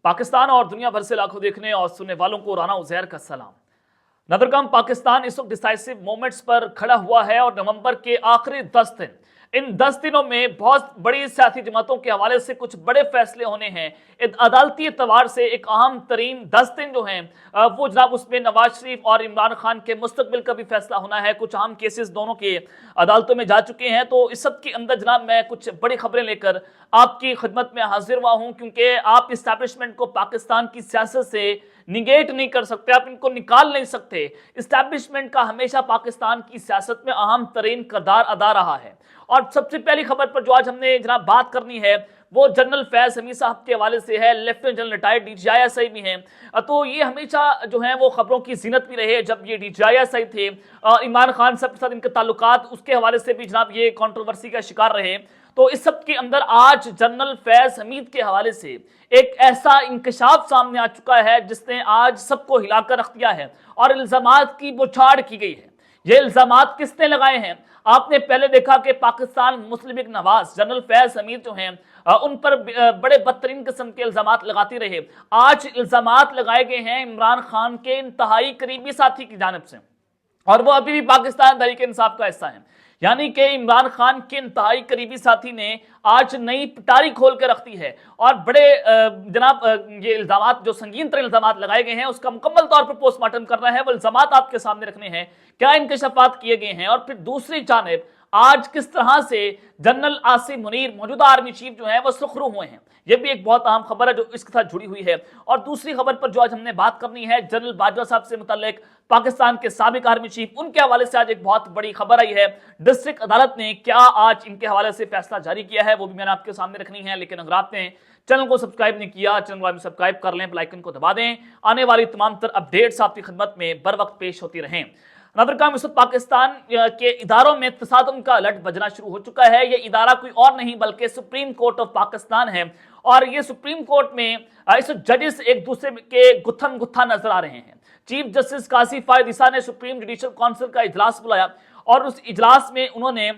पाकिस्तान और दुनिया भर से लाखों देखने और सुनने वालों को राना उज़ैर का सलाम। नदरकम पाकिस्तान इस वक्त डिसाइसिव मोमेंट्स पर खड़ा हुआ है और नवंबर के आखिरी 10 दिन, इन 10 दिनों में बहुत बड़ी सियासी जमातों के हवाले से कुछ बड़े फैसले होने हैं। अदालती एतबार से एक अहम तरीन 10 दिन जो हैं वो जनाब उसमें नवाज शरीफ और इमरान खान के मुस्तकबिल का भी फैसला होना है। कुछ अहम केसेस दोनों के अदालतों में जा चुके हैं। तो इस सब के अंदर जनाब मैं कुछ बड़ी खबरें लेकर आपकी खिदमत में हाजिर हुआ हूं, क्योंकि आप इस्टेब्लिशमेंट को पाकिस्तान की सियासत से निगेट नहीं कर सकते, आप इनको निकाल नहीं सकते। इस्टेब्लिशमेंट का हमेशा पाकिस्तान की सियासत में अहम तरीन किरदार अदा रहा है। और सबसे पहली खबर पर जो आज हमने जनाब बात करनी है वो जनरल फैज हमीद साहब के हवाले से है। लेफ्टिनेंट जनरल रिटायर्ड DGI भी हैं। तो ये हमेशा जो है वो खबरों की जीनत भी रहे। जब ये DGI थे, इमरान खान साहब के साथ इनके ताल्लुकात, उसके हवाले से भी जनाब ये कंट्रोवर्सी का शिकार रहे। तो इस सब के अंदर आज जनरल फैज हमीद के हवाले से एक ऐसा इंकशाफ सामने आ चुका है जिसने आज सबको हिलाकर रख दिया है और इल्जामात की बौछार की गई है। ये इल्जामात किसने लगाए हैं? आपने पहले देखा कि पाकिस्तान मुस्लिम लीग नवाज जनरल फैज हमीद जो हैं उन पर बड़े बदतरीन किस्म के इल्जामात लगाती रहे। आज इल्जामात लगाए गए हैं इमरान खान के इंतहाई करीबी साथी की जानिब से, और वो अभी भी पाकिस्तान तहरीक इंसाफ का हिस्सा है। यानी कि इमरान खान के इंतहाई करीबी साथी ने आज नई पिटारी खोल के रख दी है और बड़े जनाब ये इल्जामात जो संगीन तरह इल्जामात लगाए गए हैं उसका मुकम्मल तौर पर पोस्टमार्टम करना है। वो इल्जामात आपके सामने रखने हैं, क्या इंकशाफात किए गए हैं, और फिर दूसरी जानिब आज किस तरह से जनरल आसिम मुनीर मौजूदा आर्मी चीफ जो है वो सुखरू हुए हैं। यह भी एक बहुत अहम खबर है जो इसके साथ जुड़ी हुई है। और दूसरी खबर पर जो आज हमने बात करनी है जनरल बाजवा साहब से मुतल्लिक, पाकिस्तान के साबिक आर्मी चीफ, उनके हवाले से आज एक बहुत बड़ी खबर आई है। डिस्ट्रिक्ट अदालत ने क्या आज इनके हवाले से फैसला जारी किया है वो भी मैंने आपके सामने रखनी है। लेकिन अगर आपने चैनल को सब्सक्राइब नहीं किया, चैनल को सब्सक्राइब कर लें, बेल आइकन को दबा दें। आने वाली तमाम तर अपडेट्स आपकी खिदमत में बर वक्त पेश होती रहें। नदरकम इस वक्त पाकिस्तान के इदारों में तसादुम का अलर्ट बजना शुरू हो चुका है। ये इदारा कोई और नहीं बल्कि सुप्रीम कोर्ट ऑफ पाकिस्तान है। और ये सुप्रीम कोर्ट में इस जजेस एक दूसरे के गुत्थम गुत्था नजर आ रहे हैं। चीफ जस्टिस काजी फायद ईसा ने सुप्रीम जुडिशल काउंसिल का इजलास बुलाया और उस इजलास में उन्होंने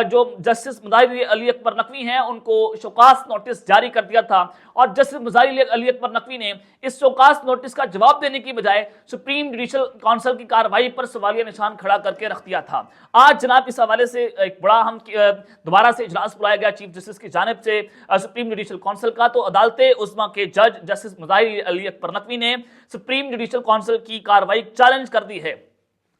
जो जस्टिस मुजाहिर अली अकबर नकवी हैं उनको शोकास नोटिस जारी कर दिया था। और जस्टिस मुजाहिर अली अकबर नकवी ने इस शोकास नोटिस का जवाब देने की बजाय सुप्रीम जुडिशल काउंसिल की कार्रवाई पर सवालिया निशान खड़ा करके रख दिया था। आज जनाब इस हवाले से एक बड़ा हम दोबारा से इजलास बुलाया गया चीफ जस्टिस की जानिब से सुप्रीम जुडिशल काउंसिल का। तो अदालत उस्मा के जज जस्टिस मुजाहिर अली अकबर नकवी ने सुप्रीम जुडिशल काउंसिल की कार्रवाई चैलेंज कर दी है।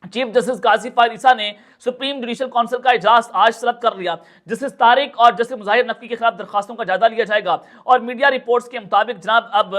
चीफ जस्टिस काजी फायद ईसा ने सुप्रीम जुडिशल काउंसिल का इजलास आज तलब कर लिया। जस्टिस तारिक और जस्टिस मुजाहिर नकवी के खिलाफ दरखास्तों का जायजा लिया जाएगा। और मीडिया रिपोर्ट्स के मुताबिक जनाब अब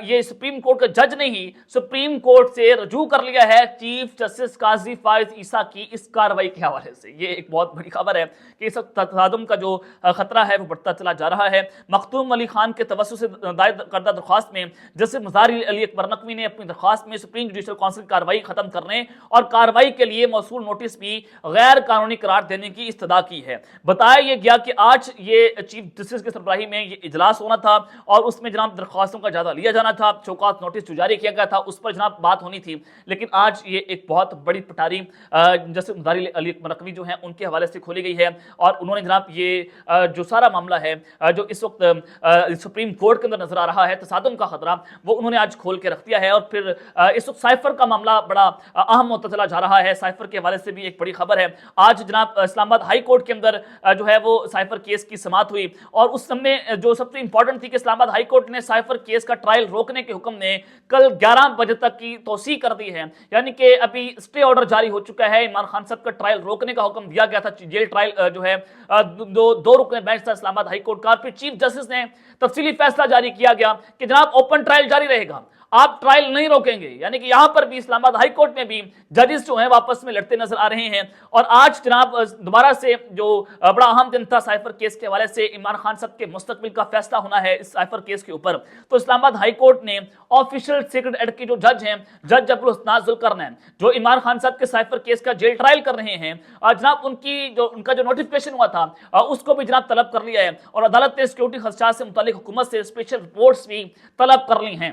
ये सुप्रीम कोर्ट का जज ने ही सुप्रीम कोर्ट से रजू कर लिया है चीफ जस्टिस काजी फायद ईसा की इस कार्रवाई के हवाले से। ये एक बहुत बड़ी खबर है कि इस तसादुम का जो खतरा है वो बढ़ता चला जा रहा है। मखदूम अली खान के तवस्सुस से दायर करदा दरख्वास्त में जस्टिस मुजाहिर अली अकबर नकवी ने अपनी दरख्वास्त में सुप्रीम जुडिशल काउंसिल कार्रवाई खत्म करने और कार्रवाई के लिए मौसूल नोटिस भी गैर कानूनी करार देने की इस्तदा की है। बताया यह गया कि आज ये चीफ जस्टिस की सरबराही में ये इजलास होना था और उसमें जनाब दरख्वास्तों का जायजा लिया जाना था। शोकास नोटिस जो जारी किया गया था उस पर जनाब बात होनी थी। लेकिन आज ये एक बहुत बड़ी पटारी जस्टिस मुजाहिर अली अकबर नकवी जो है उनके हवाले से खोली गई है और उन्होंने जनाब ये जो सारा मामला है जो इस वक्त सुप्रीम कोर्ट के अंदर नजर आ रहा है तसादुम का खतरा, वो उन्होंने आज खोल के रख दिया है। और फिर इस वक्त साइफर का मामला बड़ा अहम होता चला जा रहा है। साइफर के हवाले से भी एक बड़ी खबर है। आज जनाब इस्लामाबाद हाई कोर्ट के अंदर जो है वो साइफर केस की समाअत हुई और उस समय जो सबसे इंपॉर्टेंट थी कि इस्लामाबाद हाई कोर्ट ने साइफर केस का ट्रायल रोकने के हुक्म ने कल 11 बजे तक की तौसीह कर दी है। यानी कि अभी स्टे ऑर्डर जारी हो चुका है। इमरान खान साहब का ट्रायल रोकने का हुक्म दिया गया था। जेल ट्रायल जो है दो रुकने बेंच था इस्लामाबाद हाई कोर्ट का। फिर चीफ जस्टिस ने तफसीली फैसला जारी किया गया कि जनाब ओपन ट्रायल जारी रहेगा, आप ट्रायल नहीं रोकेंगे। यानी कि यहां पर भी इस्लामाबाद हाई कोर्ट में भी जजेस जो हैं वापस में लड़ते नजर आ रहे हैं। और आज जनाब दोबारा से जो बड़ा अहम दिन था साइफर केस के हवाले से, इमरान खान साहब के मुस्तकबिल का फैसला होना है इस साइफर केस के ऊपर। तो इस्लामाबाद हाई कोर्ट ने ऑफिशियल सीक्रेट एड के जो जज हैं जज अब्दुल हसनान जुल्करनैन जो इमरान खान साहब के साइफर केस का जेल ट्रायल कर रहे हैं, जनाब उनका जो नोटिफिकेशन हुआ था उसको भी जनाब तलब कर लिया है। और अदालत ने सिक्योरिटी खदशात से मुतालिक हुकूमत से स्पेशल रिपोर्ट्स भी तलब कर ली हैं।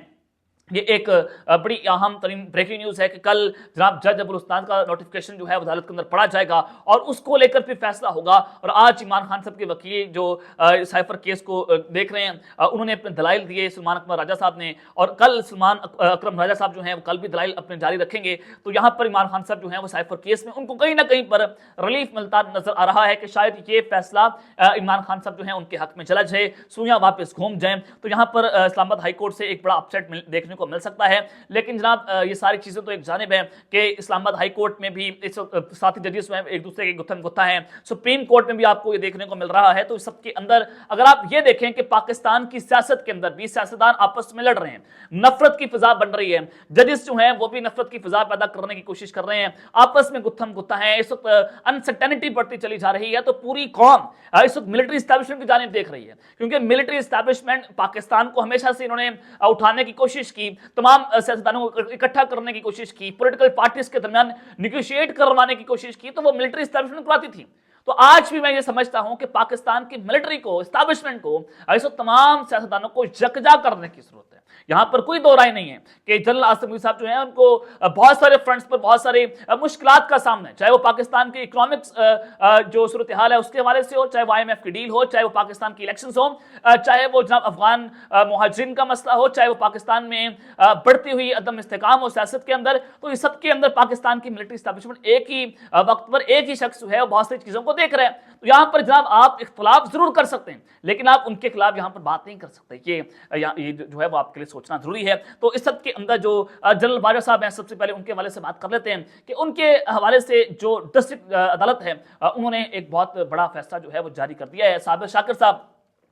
ये एक बड़ी अहम तरीन ब्रेकिंग न्यूज़ है कि कल जनाब जज अबुल हुस्न का नोटिफिकेशन जो है वो अदालत के अंदर पढ़ा जाएगा और उसको लेकर फिर फैसला होगा। और आज इमरान खान साहब के वकील जो साइफर केस को देख रहे हैं, उन्होंने अपने दलाइल दिए सलमान अकबर राजा साहब ने, और कल सलमान अकरम राजा साहब जो हैं वो कल भी दलाइल अपने जारी रखेंगे। तो यहाँ पर इमरान खान साहब जो हैं वो साइफर केस में उनको कहीं ना कहीं पर रिलीफ मिलता नजर आ रहा है कि शायद ये फैसला इमरान खान साहब जो है उनके हक में चला जाए, सुइयां वापस घूम जाए। तो यहाँ पर इस्लामाबाद हाई कोर्ट से एक बड़ा अपसेट देखने को मिल सकता है। लेकिन जनाब ये सारी चीजें तो एक जानिब है कि इस्लामाबाद हाई कोर्ट में भी इस साथी जजेस में एक दूसरे के गुत्थम गुत्था हैं, सुप्रीम कोर्ट में भी आपको ये देखने को मिल रहा है। तो इस सबके अंदर अगर आप ये देखें कि पाकिस्तान की सियासत के अंदर भी सियासतदान आपस में लड़ रहे हैं, नफरत की फिजा बन रही है, जजेस जो हैं वो भी नफरत की फिजा पैदा करने की कोशिश कर रहे हैं, आपस में गुत्थम गुत्था है, इस वक्त अनसर्टेनिटी बढ़ती चली जा रही है। तो पूरी कौम इस वक्त मिलिट्री एस्टैब्लिशमेंट की जानिब देख रही है, क्योंकि मिलिट्री एस्टैब्लिशमेंट पाकिस्तान को हमेशा से इन्होंने उठाने की कोशिश की, तमाम सियासतदानों को इकट्ठा करने की कोशिश की, पॉलिटिकल पार्टीज के दरमियान निगोशिएट करवाने की कोशिश की, तो वो मिलिट्री एस्टैब्लिशमेंट करवाती थी। तो आज भी मैं ये समझता हूं कि पाकिस्तान की मिलिट्री को, एस्टैब्लिशमेंट को, ऐसे तमाम सियासतदानों को यकजा करने की जरूरत है। यहां पर कोई दो राय नहीं है कि जनरल आसिम मुनीर साहब जो हैं उनको बहुत सारे फ्रंट्स पर बहुत सारे मुश्किलात का सामना है, चाहे वो पाकिस्तान की इकोनॉमिक्स जो सूरत हाल है उसके हवाले से हो, चाहे वो IMF की डील हो, चाहे वो पाकिस्तान की इलेक्शंस हो, चाहे वो जनाब अफगान मुहाजिरीन का मसला हो, चाहे वो पाकिस्तान में बढ़ती हुई अदम इस्तेकाम हो सियासत के अंदर। तो इस सब के अंदर पाकिस्तान की मिलिट्री एस्टैब्लिशमेंट एक ही वक्त पर एक ही शख्स जो है वो बहुत सारी चीजों को देख रहे हैं। तो यहाँ पर जनाब आप इख्तलाफ जरूर कर सकते हैं, लेकिन आप उनके खिलाफ यहाँ पर बात नहीं कर सकते। ये जो है वो आपके लिए सोचना जरूरी है। तो इस सब के अंदर जो जनरल बाजवा साहब हैं, सबसे पहले उनके हवाले से बात कर लेते हैं कि उनके हवाले से जो डिस्ट्रिक्ट अदालत है उन्होंने एक बहुत बड़ा फैसला जो है वो जारी कर दिया है। साबिर शाकिर साहब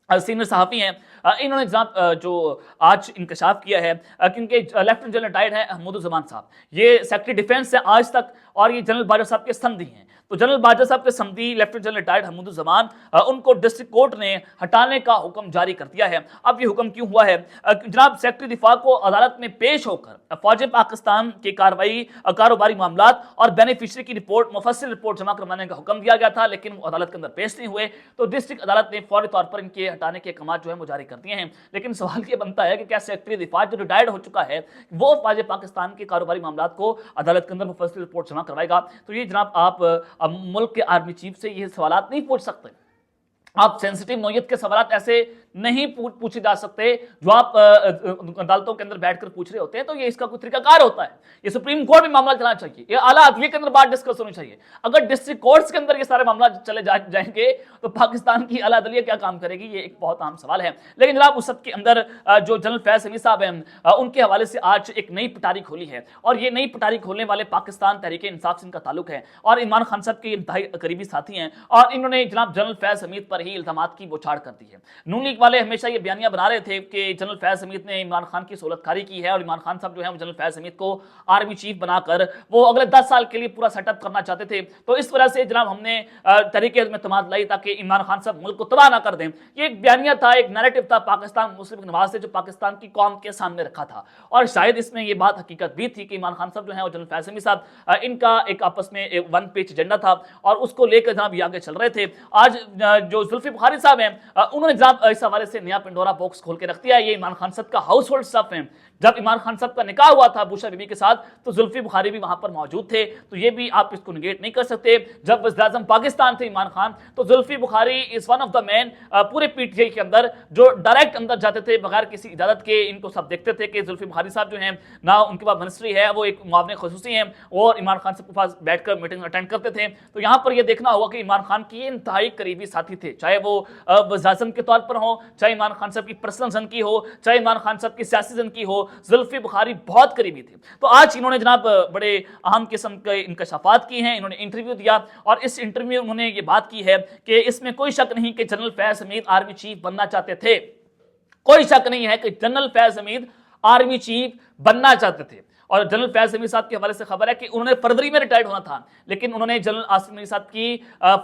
सीनियर सहाफ़ी हैं, इन्होंने जनाब जो आज इंकशाफ किया है, क्योंकि लेफ्टिनेंट जनरल रिटायर्ड है अहमदुज़्ज़मान साहब, ये सेक्रेटरी डिफेंस है आज तक, और ये जनरल बाजवा साहब के समधी हैं। तो जनरल बाजवा साहब के समधी लेफ्टिनेंट जनरल रिटायर्ड अहमदुज़्ज़मान, उनको डिस्ट्रिक्ट कोर्ट ने हटाने का हुक्म जारी कर दिया है। अब ये हुक्म क्यों हुआ है? जनाब सेक्रेटरी दिफा को अदालत में पेश होकर फौज पाकिस्तान के कारोबारी मामलात और बेनिफिशरी की रिपोर्ट, मुफस्सिल रिपोर्ट जमा करवाने का हुक्म दिया गया था, लेकिन वो अदालत के अंदर पेश नहीं हुए। तो डिस्ट्रिक्ट अदालत ने फौरी तौर पर इनके हटाने के अहकाम जो है वो जारी कर दिए हैं। लेकिन सवाल ये बनता है कि क्या सेक्रेटरी दिफा जो रिटायर्ड हो चुका है वो फौज पाकिस्तान के कारोबारी मामलात को अदालत के अंदर मुफस्सिल रिपोर्ट जमा करवाएगा? तो ये जनाब आप मुल्क के आर्मी चीफ से ये सवालात नहीं पूछ सकते, आप सेंसिटिव नौयत के सवाल ऐसे नहीं पूछे जा सकते जो आप अदालतों के अंदर बैठकर पूछ रहे होते हैं। तो ये इसका कोई तरीकाकार होता है, ये सुप्रीम कोर्ट में मामला चलाना चाहिए, ये आला अदलिया के अंदर बात डिस्कस होनी चाहिए। अगर डिस्ट्रिक्ट कोर्ट्स के अंदर ये सारे मामला चले जाएंगे तो पाकिस्तान की आला अदलिया क्या काम करेगी? ये एक बहुत अहम सवाल है। लेकिन जनाब उस सब के अंदर जो जनरल फैज हमीद साहब हैं, उनके हवाले से आज एक नई पिटारी खोली है, और ये नई पिटारी खोलने वाले पाकिस्तान तहरीक इंसाफ से इनका ताल्लुक है और इमरान खान साहब के इंतहाई करीबी साथी हैं, और इन्होंने जनाब जनरल फैज हमीद पर ही इल्जामात की बौछार कर दी है। नून लीग वाले हमेशा ये बयानियां बना रहे थे कि जनरल फैज हमीद ने इमरान खान की सोलतकारी की है, और इमरान खान साहब जो है जनरल फैज हमीद को आर्मी चीफ बनाकर वो अगले 10 साल के लिए पूरा सेटअप करना चाहते थे। तो इस वजह से जनाब हमने तरीके में तमाद लाई ताकि इमरान खान साहब मुल्क को तबाह ना कर दें। ये एक बयानिया था, एक नैरेटिव था पाकिस्तान मुस्लिम नवाज से, जो पाकिस्तान की कौम के सामने रखा था, और शायद इसमें ये बात हकीकत भी थी कि इमरान खान साहब जो है जनरल फैज हमीद साहब, इनका एक आपस में एक वन पेज एजेंडा था, और उसको लेकर जनाब ये आगे चल रहे थे। आज जो जुल्फी बुखारी साहब हैं, उन्होंने जनाब इस हवाले से नया पिंडोरा बॉक्स खोल के रख दिया। ये इमरान खान साहब का हाउस होल्ड स्टफ है। जब इमरान खान साहब का निकाह हुआ था बुशरा बीबी के साथ, तो जुल्फी बुखारी भी वहां पर मौजूद थे, तो ये भी आप इसको निगेट नहीं कर सकते। जब वज़ीर-ए-आज़म पाकिस्तान थे इमरान खान, तो Zulfi Bukhari is one of the man पूरे PTI के अंदर जो डायरेक्ट अंदर जाते थे बगैर किसी इजाजत के। इनको सब देखते थे कि जुल्फी बुखारी साहब जो हैं ना, उनके पास मिनिस्ट्री है, वो एक मुआवने खुसूसी हैं, और इमरान खान साहब के पास बैठकर मीटिंग अटेंड करते थे। तो यहाँ पर यह देखना होगा कि इमरान खान की इंतहाई करीबी साथी थे, चाहे वो वज़ीर-ए-आज़म के तौर पर हो, चाहे इमरान खान साहब की पर्सनल जन की हो, चाहे इमरान खान साहब की सियासी जन की हो, जुल्फी बुखारी बहुत करीबी थे। तो आज इन्होंने जनाब बड़े अहम किस्म के इंकशाफात की हैं, इन्होंने इंटरव्यू दिया, और इस इंटरव्यू में उन्होंने ये बात की है कि इसमें कोई शक नहीं कि general Faiz Hamid army chief बनना चाहते थे, कोई शक नहीं है कि general Faiz Hamid army chief बनना चाहते थे। और जनरल फैज हमीद साहब के हवाले से खबर है कि उन्होंने फरवरी में रिटायर्ड होना था, लेकिन उन्होंने जनरल आसिम मुनीर साहब की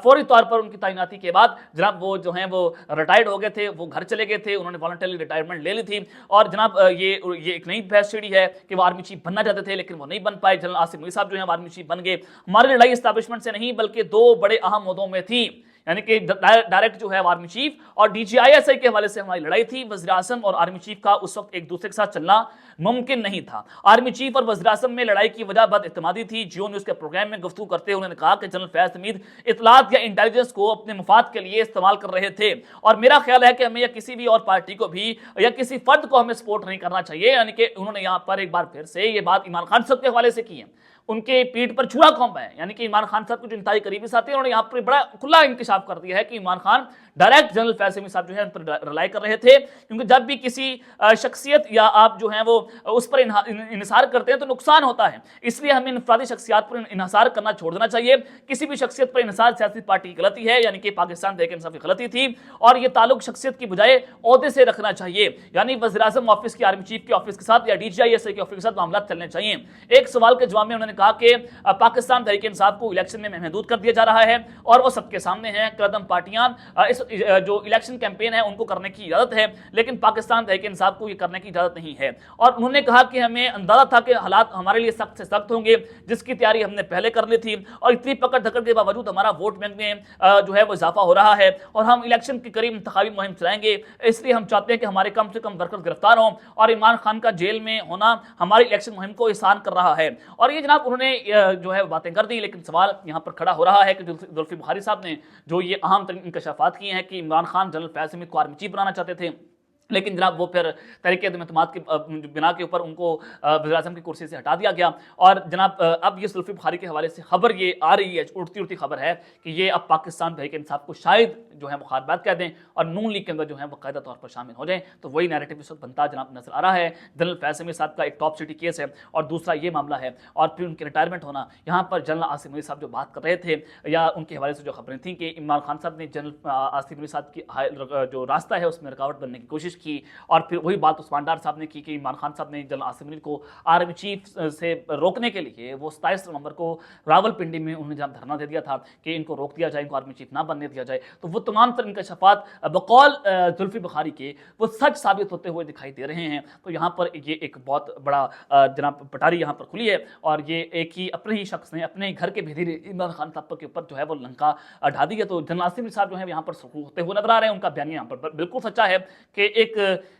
फौरी तौर पर उनकी तैनाती के बाद जनाब वो जो हैं वो रिटायर्ड हो गए थे, वो घर चले गए थे, उन्होंने वॉलंटरी रिटायरमेंट ले ली थी। और जनाब ये एक नई बहस छिड़ी है कि वो आर्मी चीफ बनना चाहते थे, लेकिन वो नहीं बन पाए। जनरल आसिम मुनीर साहब जो है आर्मी चीफ बन गए। हमारी लड़ाई एस्टैब्लिशमेंट से नहीं बल्कि दो बड़े अहम मुद्दों में थी, यानी कि डायरेक्ट जो है आर्मी चीफ और DGISI के हवाले से हमारी लड़ाई थी। वज़ीर आज़म और आर्मी चीफ का उस वक्त एक दूसरे के साथ चलना मुमकिन नहीं था। आर्मी चीफ और वज़ीर आज़म में लड़ाई की वजह बदइत्मीदी थी। जियो न्यूज़ के प्रोग्राम में गुफ्तगू करते हुए उन्होंने कहा कि जनरल फैज हमीद इत्तलात या इंटेलिजेंस को अपने मुफाद के लिए इस्तेमाल कर रहे थे, और मेरा ख्याल है कि हमें या किसी भी और पार्टी को भी या किसी फर्द को हमें सपोर्ट नहीं करना चाहिए। यानी कि उन्होंने यहां पर एक बार फिर से ये बात इमरान खान साहब के हवाले से की है, उनके पीठ पर छुरा कौन है। यानी कि इमरान खान साहब के जो इंतहाई करीबी साथी हैं, उन्होंने यहाँ पर बड़ा खुला इंकशाफ कर दिया है कि इमरान खान डायरेक्ट जनरल फैज हमीद साहब जो है उन पर रिलाई कर रहे थे, क्योंकि जब भी किसी शख्सियत या आप जो है वो उस पर इन्हिसार करते हैं तो नुकसान होता है। इसलिए हमें इनफरादी शख्सियात पर इन्हिसार करना छोड़ देना चाहिए। किसी भी शख्सियत पर इन्हिसार सियासी पार्टी की गलती है, यानी कि पाकिस्तान तहरीक इंसाफ की गलती थी, और ये ताल्लुक शख्सियत की बजाय ओहदे से रखना चाहिए। यानी वज़ीर आज़म ऑफिस की आर्मी चीफ के ऑफिस के साथ या DGISI के ऑफिस के साथ मामला चलने चाहिए। एक सवाल के जवाब में उन्होंने कहा कि पाकिस्तान तहरीक इंसाफ को इलेक्शन में महदूद कर दिया जा रहा है और वो सबके सामने है। कदम पार्टियां इस जो इलेक्शन कैंपेन है उनको करने की इजाजत है, लेकिन पाकिस्तान तहरीक इंसाफ को ये करने की इजाजत नहीं है। और उन्होंने कहा कि हमें अंदाजा था कि हालात हमारे लिए सख्त से सख्त होंगे, जिसकी तैयारी हमने पहले कर ली थी, और इतनी पकड़ धकड़ के बावजूद हमारा वोट बैंक में जो है वो इजाफा हो रहा है और हम इलेक्शन के करीब इंतखाबी मुहिम चलाएंगे। इसलिए हम चाहते हैं कि हमारे कम से कम वर्कर गिरफ्तार हों, और इमरान खान का जेल में होना हमारी इलेक्शन मुहिम को आसान कर रहा है। और ये जनाब उन्होंने जो है बातें कर दी, लेकिन सवाल यहाँ पर खड़ा हो रहा है कि जुल्फी बुखारी साहब ने जो ये अहम तरीन इंकशाफात किए हैं कि इमरान खान जनरल फैज हमीद को आर्मी चीफ बनाना चाहते थे, लेकिन जनाब वो फिर तहरीक एतमाद के बिना के ऊपर उनको वज़ीर आज़म की कुर्सी से हटा दिया गया। और जनाब अब ये जुल्फी बुखारी के हवाले से खबर ये आ रही है, उड़ती उड़ती खबर है कि ये अब पाकिस्तान तहरीक इंसाफ को शायद जो है मुखारबात कह दें और नून लीग के अंदर जो है बाकायदा तौर पर शामिल हो जाएं। तो वही नैरेटिव इस वक्त बनता जनाब नजर आ रहा है। जनरल फैज हमीद साहब का एक टॉप सिटी केस है और दूसरा ये मामला है, और फिर उनके रिटायरमेंट होना। यहाँ पर जनरल आसिफ मलिक साहब जो बात कर रहे थे या उनके हवाले से जो खबरें थी कि इमरान खान साहब ने जनरल आसिफ मलिक साहब की जो रास्ता है उसमें रुकावट बनने की कोशिश की, और फिर वही बात उस्मान डार साहब ने की कि इमरान खान साहब ने जनरल आसिफ मलिक को आर्मी चीफ से रोकने के लिए वो 27 नवंबर को रावलपिंडी में उन्होंने जब धरना दे दिया था कि इनको रोक दिया जाए, इनको आर्मी चीफ ना बनने दिया जाए। तो वो तमाम तरह इंकशाफात बकौल जुल्फी बुखारी के वो सच साबित होते हुए दिखाई दे रहे हैं। तो यहाँ पर ये एक बहुत बड़ा जनाब पटारी यहाँ पर खुली है, और ये एक ही अपने ही शख्स ने अपने घर के भीतर इमरान खान साहब के ऊपर जो है वो लंका ढा दी है। तो जनरल आसिफ मलिक साहब जो है यहाँ पर सुरखरू होते हुए नजर आ रहे हैं। उनका बयान यहाँ पर बिल्कुल सच्चा है कि एक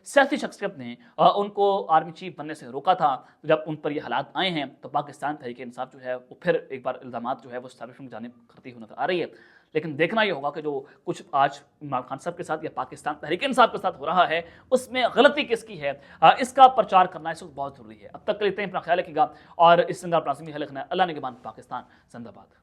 सियासी शख्सियत ने उनको आर्मी चीफ बनने से रोका था। जब उन पर ये हालात आए हैं तो पाकिस्तान तहरीक इंसाफ जो है वो फिर एक बार इल्जामात जो है वो एस्टैब्लिशमेंट की जानिब करती हुई नजर आ रही है। लेकिन देखना ये होगा कि जो कुछ आज इमरान खान साहब के साथ या पाकिस्तान तहरीक इंसाफ के साथ हो रहा है उसमें गलती किसकी है, इसका प्रचार करना इस वक्त बहुत जरूरी है। अब तक के लिए इतना ख्याल रखिएगा और इस अल्लाह ने के बाद पाकिस्तान जिंदाबाद।